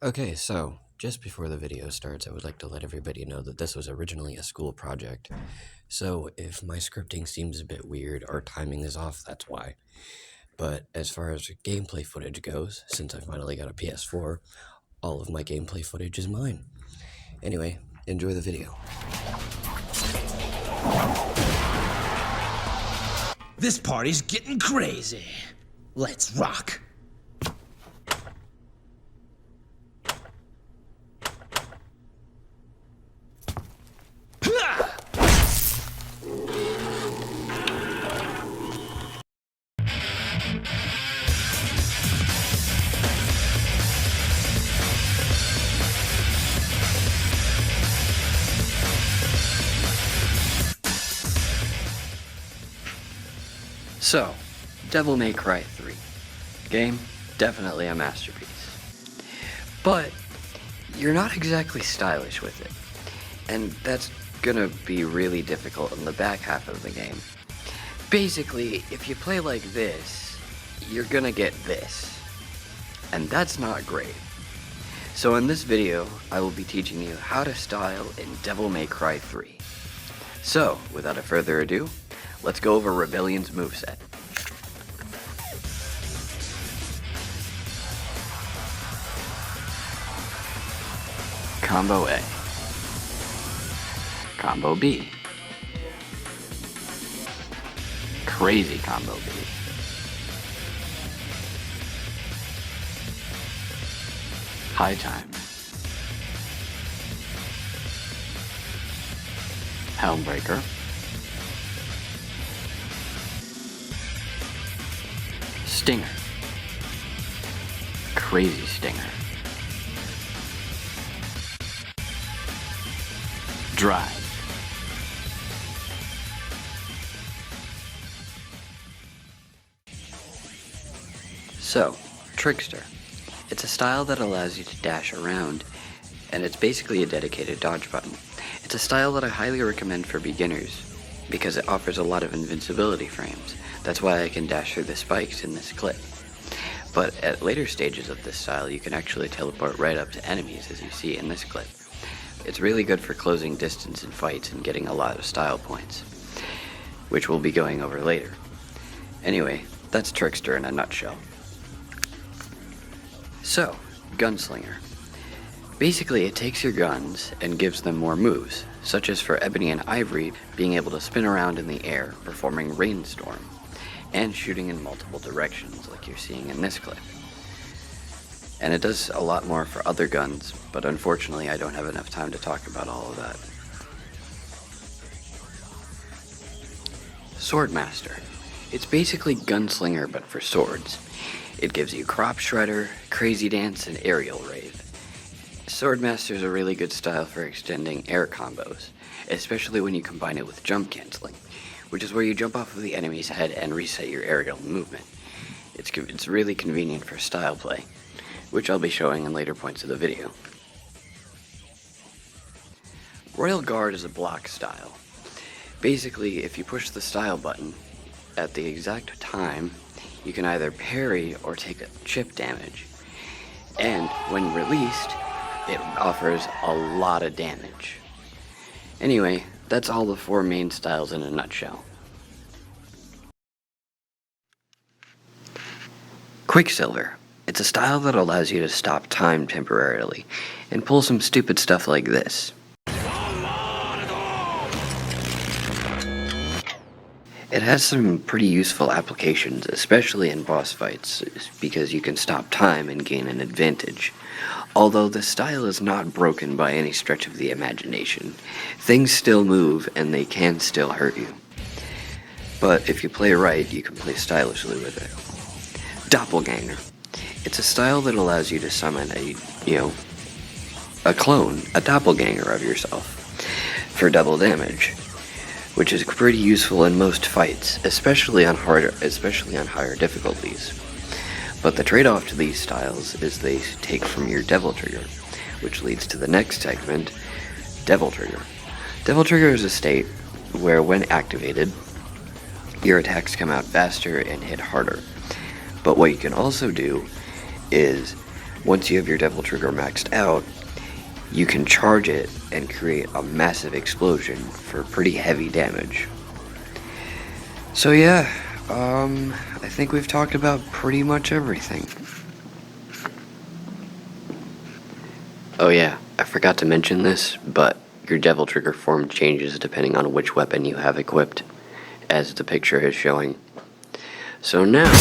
Okay, so just before the video starts, I would like to let everybody know that this was originally a school project. So if my scripting seems a bit weird or timing is off, that's why. But as far as gameplay footage goes, since I finally got a PS4, all of my gameplay footage is mine. Anyway, enjoy the video. This party's getting crazy. Let's rock. So, Devil May Cry 3. Game, definitely a masterpiece. But, you're not exactly stylish with it. And that's gonna be really difficult in the back half of the game. Basically, if you play like this, you're gonna get this. And that's not great. So in this video, I will be teaching you how to style in Devil May Cry 3. So, without a further ado, let's go over Rebellion's moveset. Combo A. Combo B. Crazy Combo B. High Time. Helmbreaker. Stinger. Crazy Stinger. Drive. So, Trickster. It's a style that allows you to dash around, and it's basically a dedicated dodge button. It's a style that I highly recommend for beginners, because it offers a lot of invincibility frames. That's why I can dash through the spikes in this clip. But at later stages of this style, you can actually teleport right up to enemies, as you see in this clip. It's really good for closing distance in fights and getting a lot of style points, which we'll be going over later. Anyway, that's Trickster in a nutshell. So, Gunslinger. Basically, it takes your guns and gives them more moves, such as for Ebony and Ivory being able to spin around in the air, performing Rainstorm, and shooting in multiple directions like you're seeing in this clip. And it does a lot more for other guns, but unfortunately I don't have enough time to talk about all of that. Swordmaster. It's basically Gunslinger but for swords. It gives you Crop Shredder, Crazy Dance, and Aerial Raid. Swordmaster is a really good style for extending air combos, especially when you combine it with jump canceling, which is where you jump off of the enemy's head and reset your aerial movement. It's really convenient for style play, which I'll be showing in later points of the video. Royal Guard is a block style. Basically, if you push the style button at the exact time, you can either parry or take a chip damage. And when released, it offers a lot of damage. Anyway, that's all the four main styles in a nutshell. Quicksilver. It's a style that allows you to stop time temporarily and pull some stupid stuff like this. It has some pretty useful applications, especially in boss fights, because you can stop time and gain an advantage. Although the style is not broken by any stretch of the imagination, things still move and they can still hurt you. But if you play right, you can play stylishly with it. Doppelganger. It's a style that allows you to summon a clone, a doppelganger of yourself, for double damage, which is pretty useful in most fights, especially on higher difficulties. But the trade-off to these styles is they take from your Devil Trigger, which leads to the next segment, Devil Trigger. Devil Trigger is a state where, when activated, your attacks come out faster and hit harder. But what you can also do is Once you have your Devil Trigger maxed out, you can charge it and create a massive explosion for pretty heavy damage. So yeah, I think we've talked about pretty much everything. Oh yeah, I forgot to mention this, but your Devil Trigger form changes depending on which weapon you have equipped, as the picture is showing. So now...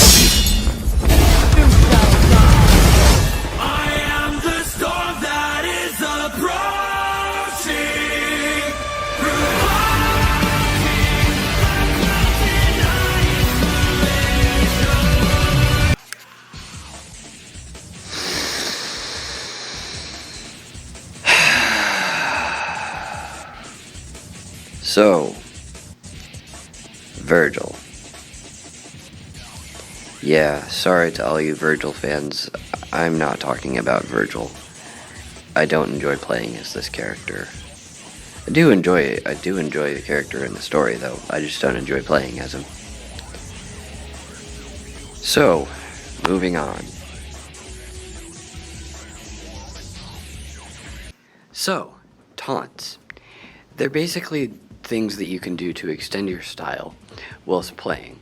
So, Virgil. Yeah, sorry to all you Virgil fans, I'm not talking about Virgil. I don't enjoy playing as this character. I do enjoy the character in the story though, I just don't enjoy playing as him. So, moving on. So, taunts. They're basically things that you can do to extend your style whilst playing.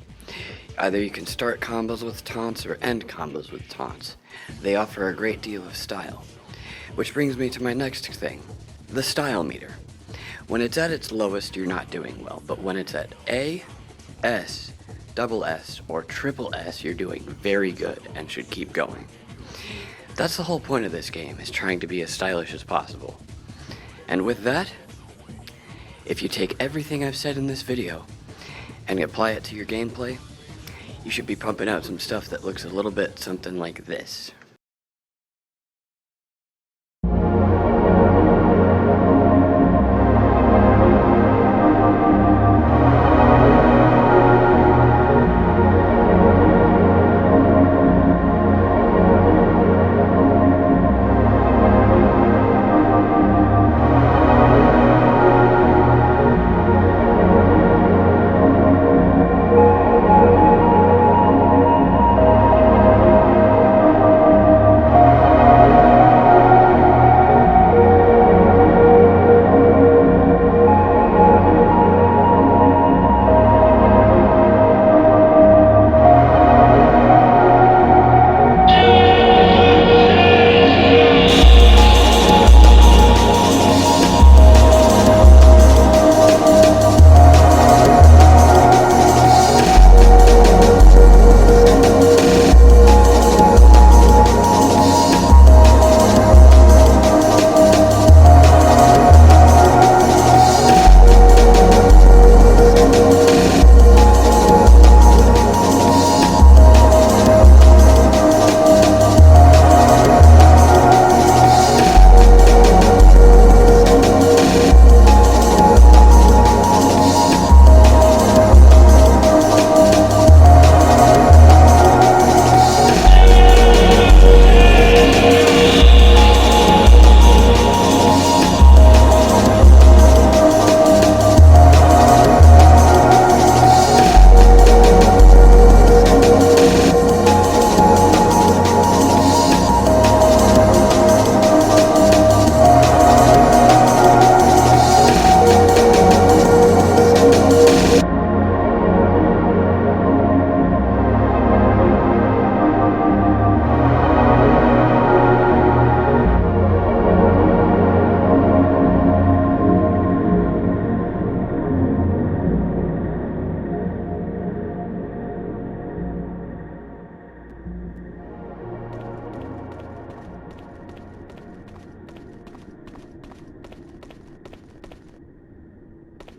Either you can start combos with taunts or end combos with taunts. They offer a great deal of style. Which brings me to my next thing, the style meter. When it's at its lowest, you're not doing well, but when it's at A, S, double S, or triple S, you're doing very good and should keep going. That's the whole point of this game, is trying to be as stylish as possible. And with that, if you take everything I've said in this video and apply it to your gameplay, you should be pumping out some stuff that looks a little bit something like this.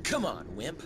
Come on, wimp.